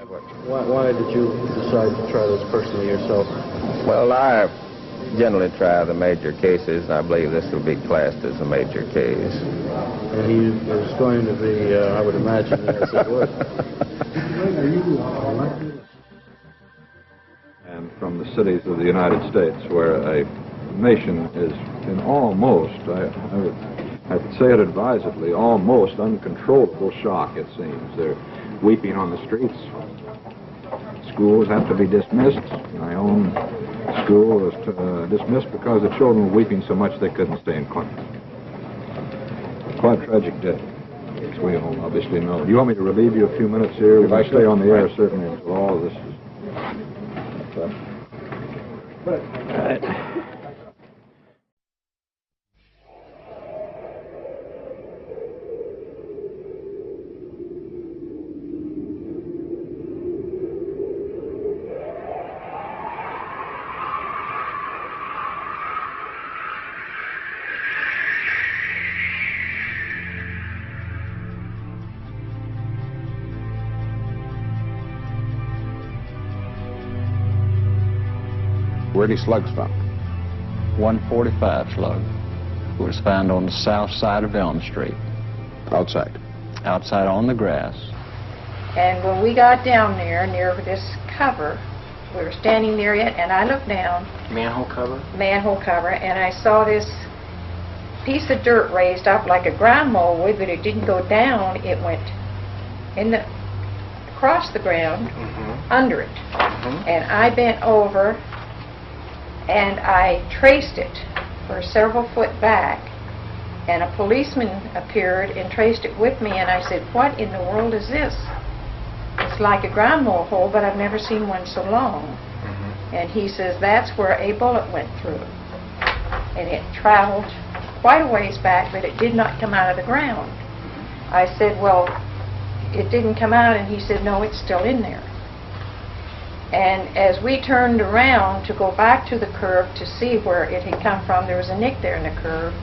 Why did you decide to try this personally yourself? Well, I generally try the major cases. I believe this will be classed as a major case. And he is going to be, I would imagine, yes, it would. And from the cities of the United States, where a nation is in almost, I would say it advisedly, almost uncontrollable shock, it seems. They're weeping on the streets. Schools have to be dismissed. My own school was dismissed because the children were weeping so much they couldn't stay in class. Quite a tragic day, as we all obviously know. Do you want me to relieve you a few minutes here? If I stay on the air, certainly, until all of this is... Where are these slugs from? 145 slug. It was found on the south side of Elm Street. Outside? Outside on the grass. And when we got down there, near this cover, we were standing near it, and I looked down. Manhole cover? Manhole cover, and I saw this piece of dirt raised up like a ground mole would, but it didn't go down. It went across the ground, under it. And I bent over, and I traced it for several foot back, and a policeman appeared and traced it with me, and I said, "What in the world is this? It's like a ground mole hole, but I've never seen one so long." And he says, "That's where a bullet went through." And it traveled quite a ways back, but it did not come out of the ground. I said, "Well, it didn't come out," and he said, "No, it's still in there." And as we turned around to go back to the curve to see where it had come from, there was a nick there in the curve,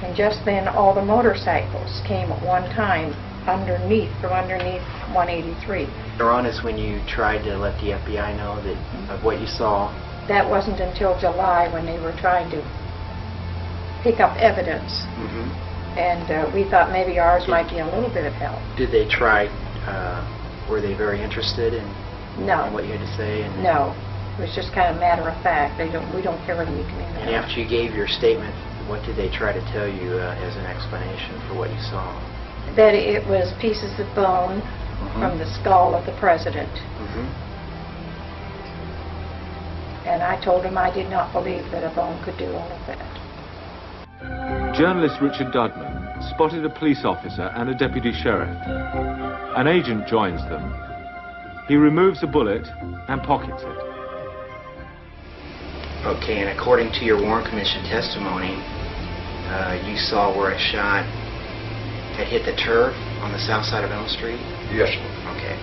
and just then all the motorcycles came at one time from underneath 183. Later on is when you tried to let the FBI know of what you saw. That wasn't until July when they were trying to pick up evidence. And we thought maybe ours might be a little bit of help. Did they try, were they very interested in what you had to say? And no. It was just kind of matter of fact. We don't care whether you come in or not. And after you gave your statement, what did they try to tell you as an explanation for what you saw? That it was pieces of bone from the skull of the president. And I told him I did not believe that a bone could do all of that. Journalist Richard Dudman spotted a police officer and a deputy sheriff. An agent joins them. He removes a bullet and pockets it. Okay, and according to your Warren Commission testimony, you saw where a shot had hit the turf on the south side of Elm Street? Yes. Okay.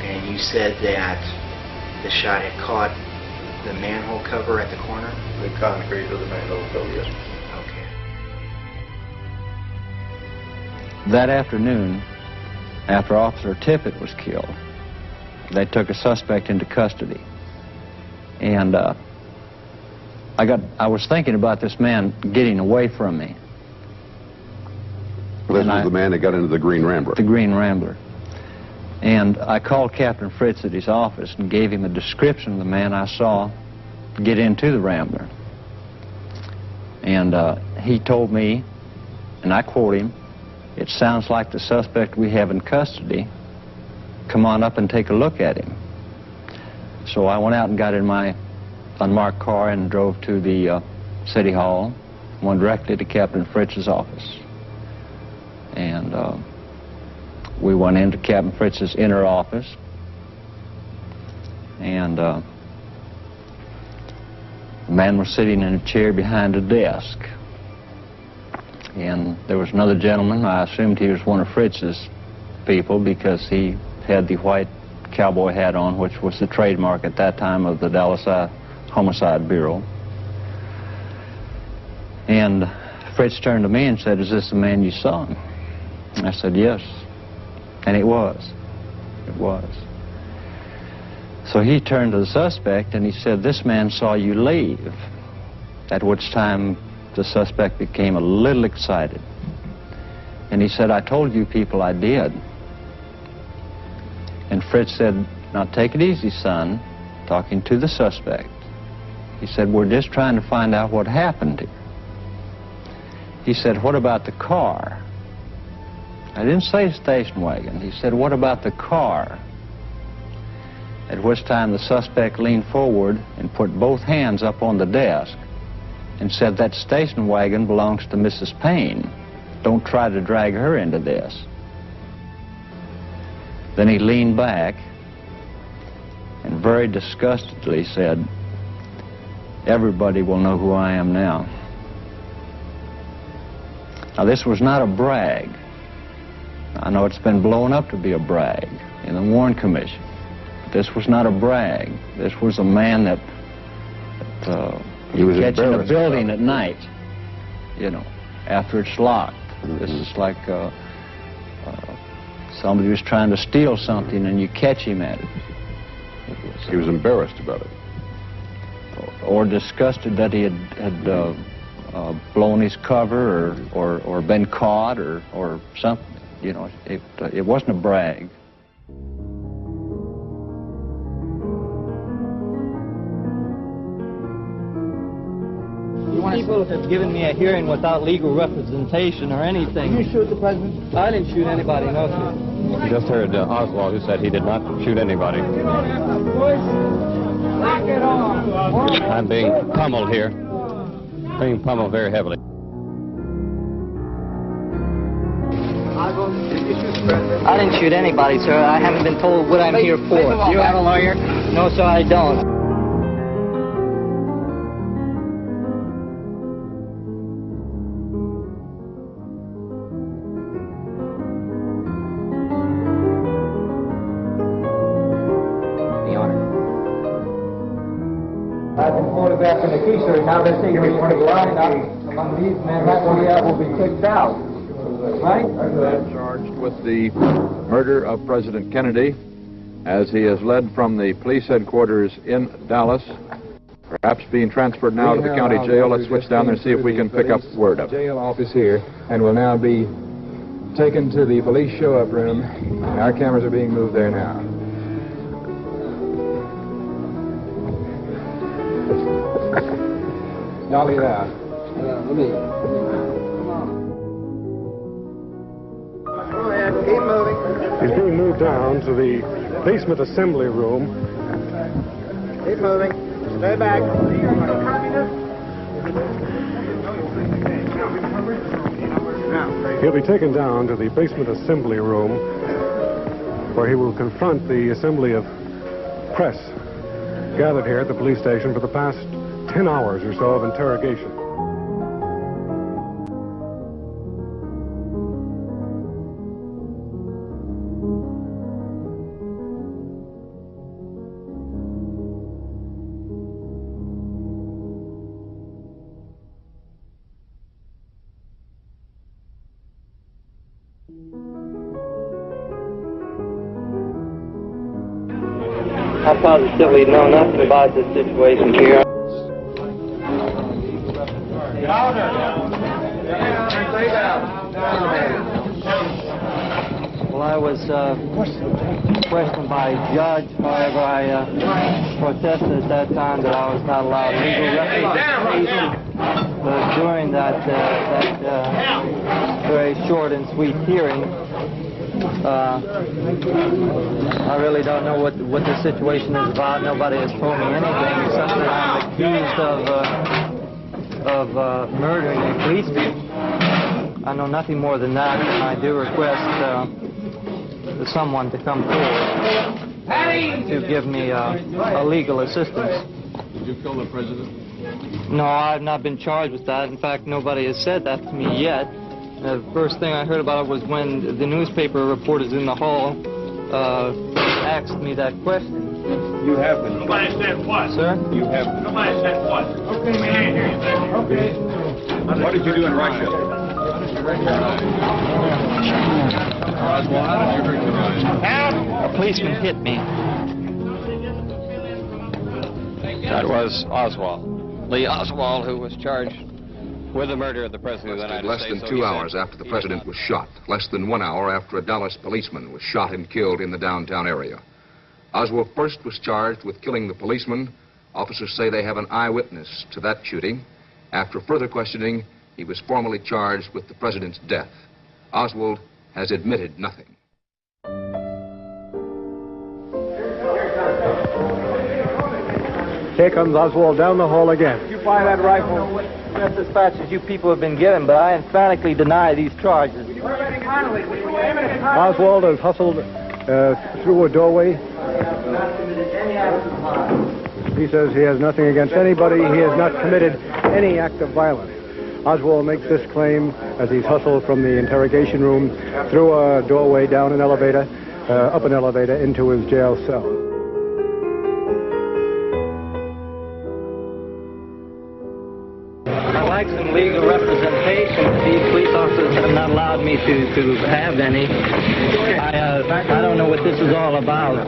And you said that the shot had caught the manhole cover at the corner? The concrete of the manhole cover, yes. Okay. That afternoon, after Officer Tippett was killed, they took a suspect into custody. And I was thinking about this man getting away from me. This was the man that got into the Green Rambler. The Green Rambler. And I called Captain Fritz at his office and gave him a description of the man I saw get into the Rambler. And he told me, and I quote him, "It sounds like the suspect we have in custody. Come on up and take a look at him." So I went out and got in my unmarked car and drove to the City Hall, went directly to Captain Fritz's office. And we went into Captain Fritz's inner office, and the man was sitting in a chair behind a desk. And there was another gentleman. I assumed he was one of Fritz's people because he had the white cowboy hat on, which was the trademark at that time of the Dallas Homicide Bureau. And Fritz turned to me and said, "Is this the man you saw?" I said, "Yes." And it was. It was. So he turned to the suspect and he said, "This man saw you leave." At which time the suspect became a little excited. And he said, "I told you people I did." And Fritz said, "Now take it easy, son," talking to the suspect. He said, "We're just trying to find out what happened here." He said, "What about the car?" I didn't say station wagon. He said, "What about the car?" At which time the suspect leaned forward and put both hands up on the desk and said, "That station wagon belongs to Mrs. Payne. Don't try to drag her into this." Then he leaned back and very disgustedly said, "Everybody will know who I am now." Now, this was not a brag. I know it's been blown up to be a brag in the Warren Commission. But this was not a brag. This was a man that He was catch in a embarrassed building about at night, you know, after it's locked. This is like somebody was trying to steal something and you catch him at it. He was embarrassed about it. Or disgusted that he had blown his cover or been caught or something. You know, it wasn't a brag. People have given me a hearing without legal representation or anything. Did you shoot the president? I didn't shoot anybody, no, sir. You just heard Oswald, who said he did not shoot anybody. I'm being pummeled here. Being pummeled very heavily. I didn't shoot anybody, sir. I haven't been told what I'm here for. You have a lawyer? No, sir, I don't. I've been photographed in the key, sir. Now they're saying we want to go out among these men. That will be kicked out. Right? Charged with the murder of President Kennedy as he is led from the police headquarters in Dallas, perhaps being transferred now to the county jail. Let's switch down there and see if we can pick up word of it. Jail office here, and will now be taken to the police show-up room. Our cameras are being moved there now. Dolly it out. Let me. Keep moving. He's being moved down to the basement assembly room. Keep moving. Stay back. He'll be taken down to the basement assembly room where he will confront the assembly of press gathered here at the police station for the past 10 hours or so of interrogation. I positively know nothing about this situation here. Well, I was questioned by a judge. However, I protested at that time that I was not allowed legal representation. But during that very short and sweet hearing, I really don't know what the situation is about. Nobody has told me anything except that I'm accused of murdering a policeman. I know nothing more than that, and I do request someone to come forward to give me a legal assistance. Did you kill the president? No, I've not been charged with that. In fact, nobody has said that to me yet. The first thing I heard about it was when the newspaper reporters in the hall asked me that question. You have been. Nobody said what? Sir? You have. Nobody said what? Okay, we can't hear you. Okay. What did you do in Russia? Oswald, how did you hurt tonight? A policeman hit me. That was Oswald. Lee Oswald, who was charged with the murder of the President of the United Less States. than 2 hours after the president was shot, less than 1 hour after a Dallas policeman was shot and killed in the downtown area. Oswald first was charged with killing the policeman. Officers say they have an eyewitness to that shooting. After further questioning, he was formally charged with the president's death. Oswald has admitted nothing. Here comes Oswald down the hall again. Did you find that rifle? Just as fast as you people have been given, but I emphatically deny these charges. Oswald is hustled through a doorway. He says he has nothing against anybody. He has not committed any act of violence. Oswald makes this claim as he's hustled from the interrogation room through a doorway, down an elevator, up an elevator into his jail cell. I'd like some legal representation. These police officers have not allowed me to have any. I don't know what this is all about.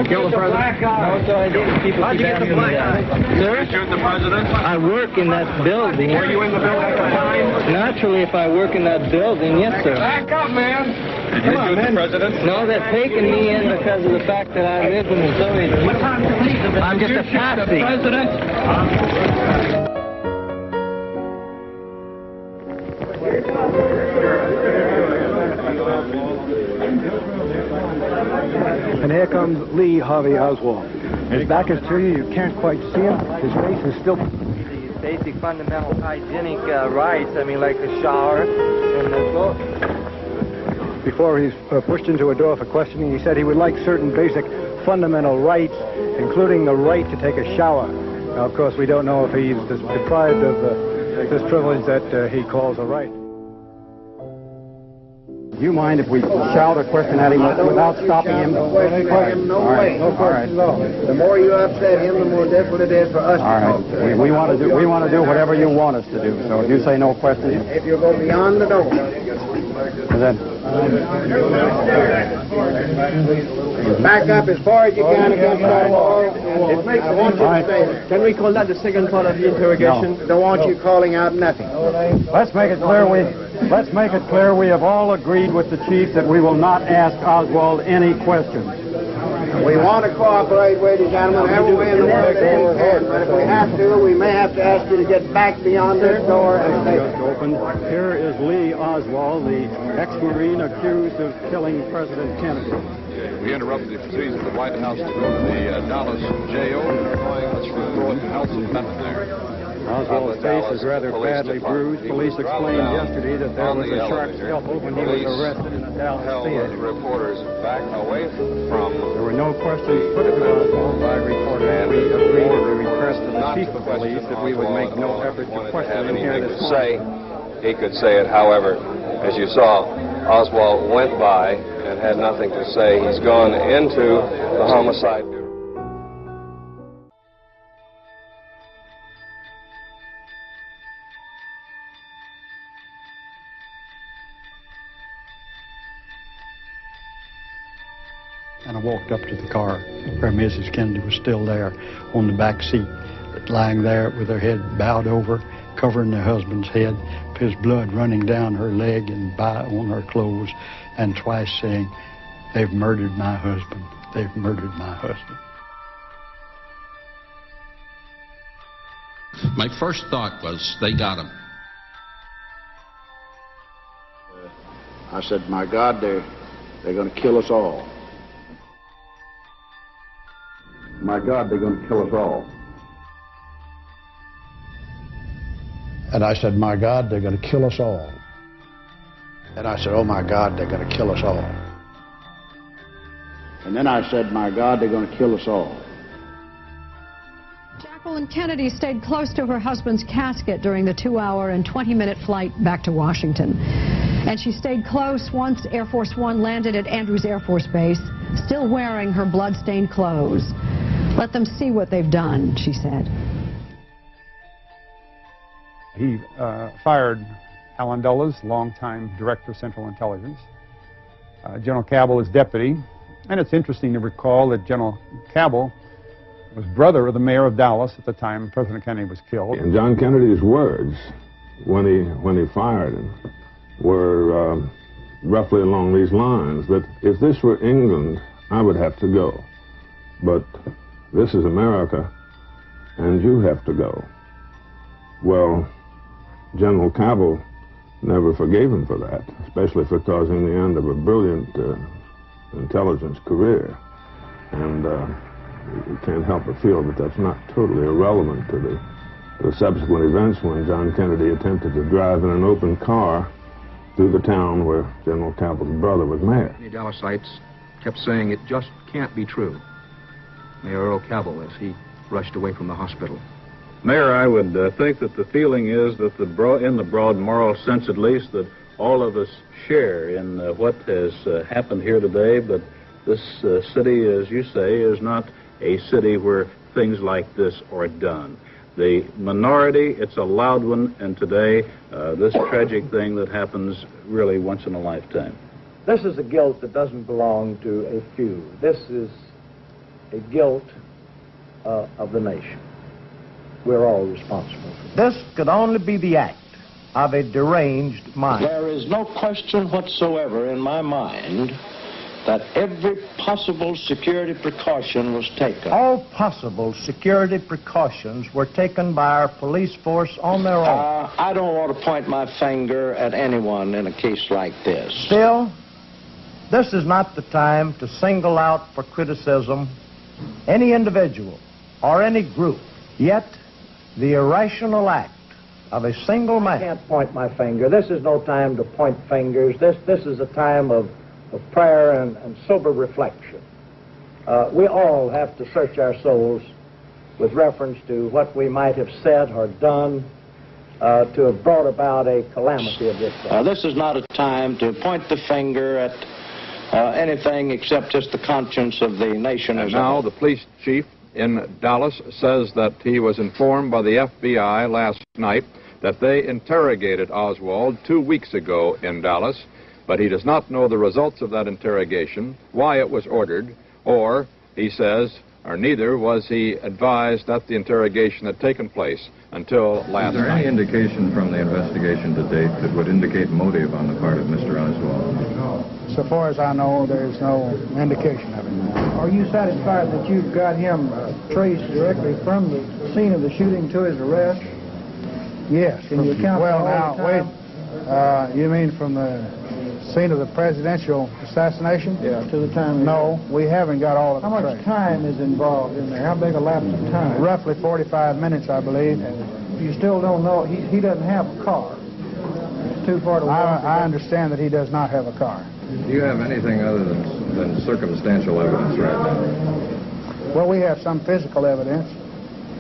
Kill the president? No, sir, I didn't. People keep asking me that. Sir? Shoot the president? I work in that building. Were you in the building at the time? Naturally, if I work in that building, yes, sir. Back up, man. Did you shoot the president? No, they're taking me in because of the fact that I live in the Soviet Union. I'm just a patsy. The president? And here comes Lee Harvey Oswald. His back is to you. You can't quite see him. His face is still... These basic fundamental hygienic rights, I mean, like the shower and the clothes. Before he's pushed into a door for questioning, he said he would like certain basic fundamental rights, including the right to take a shower. Now, of course, we don't know if he's deprived of this privilege that he calls a right. Do you mind if we shout a question at him without stopping him? No question at him, no way. No question at all. The more you upset him, the more difficult it is for us to talk to him. We want to do whatever you want us to do. So if you say no question, if you go beyond the door. Then back up as far as you can against that wall. I want you to say, can we call that the second part of the interrogation? No. Don't want you calling out nothing. Let's make it clear we have all agreed with the chief that we will not ask Oswald any questions. We want to cooperate with you, gentlemen, every way in the world that we can. But if we have to, we may have to ask you to get back beyond this door and stay. Here is Lee Oswald, the ex-Marine accused of killing President Kennedy. We interrupted the proceedings at the White House to go to the Dallas jail. Let's report Nelson Bennett there. Oswald's face is rather badly bruised. Police explained yesterday that there was a sharp scuffle when he was arrested in the Dallas theater. Reporters back away from. There were no questions put to Oswald by reporters. We agreed at the request of the chief of police that we would make no effort to question him here this morning. He could say it. However, as you saw, Oswald went by and had nothing to say. He's gone into the homicide bureau. And I walked up to the car where Mrs. Kennedy was still there on the back seat, lying there with her head bowed over, covering her husband's head, his blood running down her leg and on her clothes, and twice saying, "They've murdered my husband. They've murdered my husband." My first thought was, they got him. I said, my God, they're going to kill us all. My God, they're going to kill us all. And I said, my God, they're going to kill us all. And I said, oh my God, they're going to kill us all. And then I said, my God, they're going to kill us all. Jacqueline Kennedy stayed close to her husband's casket during the 2-hour and 20-minute flight back to Washington. And she stayed close once Air Force One landed at Andrews Air Force Base, still wearing her blood-stained clothes. Let them see what they've done, she said. He fired Alan Dulles, longtime Director of Central Intelligence. General Cabell is deputy. And it's interesting to recall that General Cabell was brother of the mayor of Dallas at the time President Kennedy was killed. And John Kennedy's words when he fired him were roughly along these lines, that if this were England, I would have to go. But this is America, and you have to go. Well, General Cabell never forgave him for that, especially for causing the end of a brilliant intelligence career. And you can't help but feel that that's not totally irrelevant to the subsequent events when John Kennedy attempted to drive in an open car through the town where General Cabell's brother was mayor. Many Dallasites kept saying it just can't be true. Mayor Earl Cabell, as he rushed away from the hospital. Mayor, I would think that the feeling is that in the broad moral sense at least, that all of us share in what has happened here today, but this city, as you say, is not a city where things like this are done. The minority, it's a loud one, and today, this tragic thing that happens really once in a lifetime. This is a guilt that doesn't belong to a few. This is a guilt of the nation. We're all responsible. This could only be the act of a deranged mind. There is no question whatsoever in my mind that every possible security precaution was taken. All possible security precautions were taken by our police force on their own. I don't want to point my finger at anyone in a case like this. Still, this is not the time to single out for criticism any individual or any group. Yet, the irrational act of a single man. I can't point my finger. This is no time to point fingers. This is a time of prayer and sober reflection. We all have to search our souls with reference to what we might have said or done to have brought about a calamity of this kind. This is not a time to point the finger at anything except just the conscience of the nation as a whole. Now the police chief in Dallas says that he was informed by the FBI last night that they interrogated Oswald 2 weeks ago in Dallas, but he does not know the results of that interrogation, why it was ordered, or, he says, or neither was he advised that the interrogation had taken place until last night. Is there any indication from the investigation to date that would indicate motive on the part of Mr. Oswald? No. So far as I know, there's no indication of it. Are you satisfied that you've got him traced directly from the scene of the shooting to his arrest? Yes. Can you account for all the time? You mean from the scene of the presidential assassination? Yeah. To the time? No, we haven't got all of it. How much time is involved in there? How big a lapse of time? Roughly 45 minutes, I believe. And you still don't know. He doesn't have a car. It's too far to walk. I understand that he does not have a car. Do you have anything other than circumstantial evidence right now? Well, we have some physical evidence.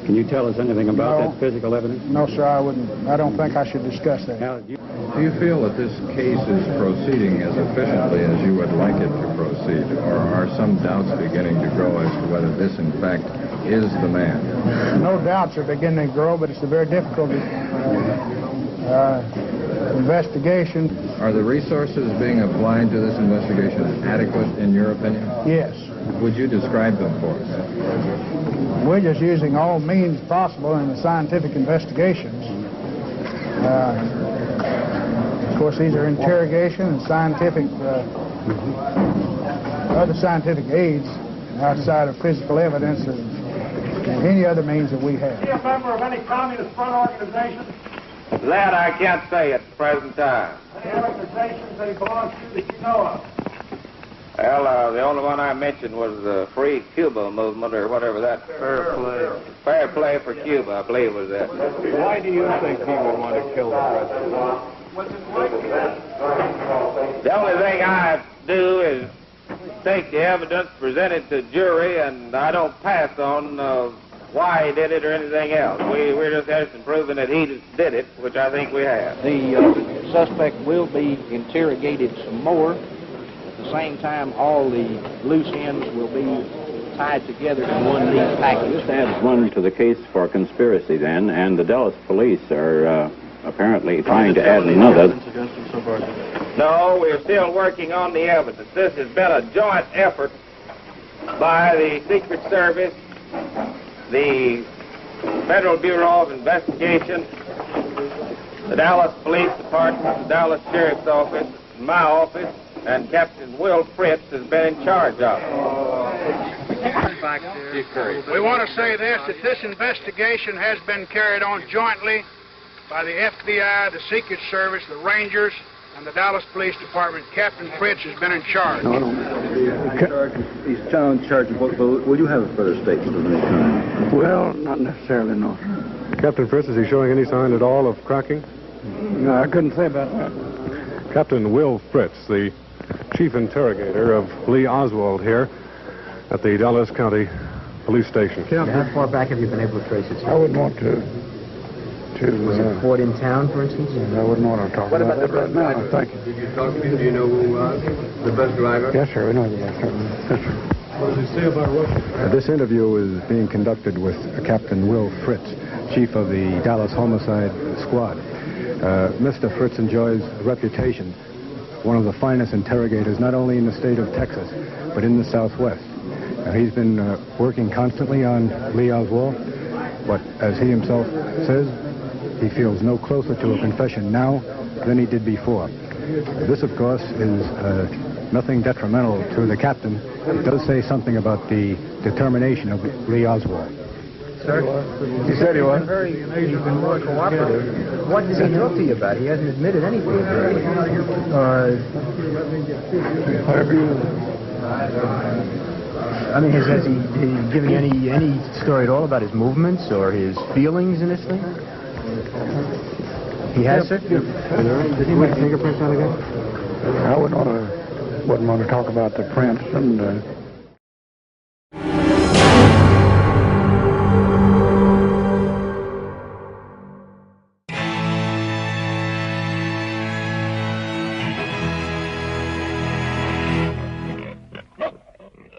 Can you tell us anything about that physical evidence? No, sir, I wouldn't. I don't think I should discuss that. Do you feel that this case is proceeding as efficiently as you would like it to proceed, or are some doubts beginning to grow as to whether this, in fact, is the man? No doubts are beginning to grow, but it's a very difficult investigation. Are the resources being applied to this investigation adequate, in your opinion? Yes. Would you describe them for us? We're just using all means possible in the scientific investigations. Of course, these are interrogation and scientific, other scientific aids outside of physical evidence and any other means that we have. Is he a member of any Communist front organization? That I can't say at the present time. Any organizations that he belongs to that you know of? Well, the only one I mentioned was the Free Cuba Movement, or whatever that... Fair play. Fair Play for Cuba, I believe was that. Why do you think he would want to kill the president? The only thing I do is take the evidence, present it to the jury, and I don't pass on why he did it or anything else. We're just interested in proving that he did it, which I think we have. The suspect will be interrogated some more. At the same time, all the loose ends will be tied together in one neat package. This adds one to the case for conspiracy then, and the Dallas police are apparently trying to add another. No, we're still working on the evidence. This has been a joint effort by the Secret Service, the Federal Bureau of Investigation, the Dallas Police Department, the Dallas Sheriff's Office, my office, and Captain Will Fritz has been in charge of it. We want to say this, that this investigation has been carried on jointly by the FBI, the Secret Service, the Rangers, and the Dallas Police Department. Captain Fritz has been in charge. He's in charge of what, will you have a further statement of any kind? Well, not necessarily, no. Captain Fritz, is he showing any sign at all of cracking? No, I couldn't say about that. Captain Will Fritz, the chief interrogator of Lee Oswald here at the Dallas County Police Station. How far back have you been able to trace it? I wouldn't want to Was it Ford in town, for instance? I wouldn't want to talk about that right now. Thank you. Did you talk to him? Do you know who was the bus driver? Yes, sir. We know the bus driver. What does he say about Russia? This interview is being conducted with Captain Will Fritz, chief of the Dallas Homicide Squad. Mr. Fritz enjoys a reputation, one of the finest interrogators, not only in the state of Texas, but in the Southwest. He's been working constantly on Lee Oswald, but as he himself says, he feels no closer to a confession now than he did before. This, of course, is nothing detrimental to the captain. It does say something about the determination of Lee Oswald. Sir, he said he was. He's been more cooperative. What did he talk to you about? He hasn't admitted anything. I mean, has he given you any story at all about his movements or his feelings in this thing? He has, sir? Did he make fingerprints on again? I wouldn't want to talk about the prints and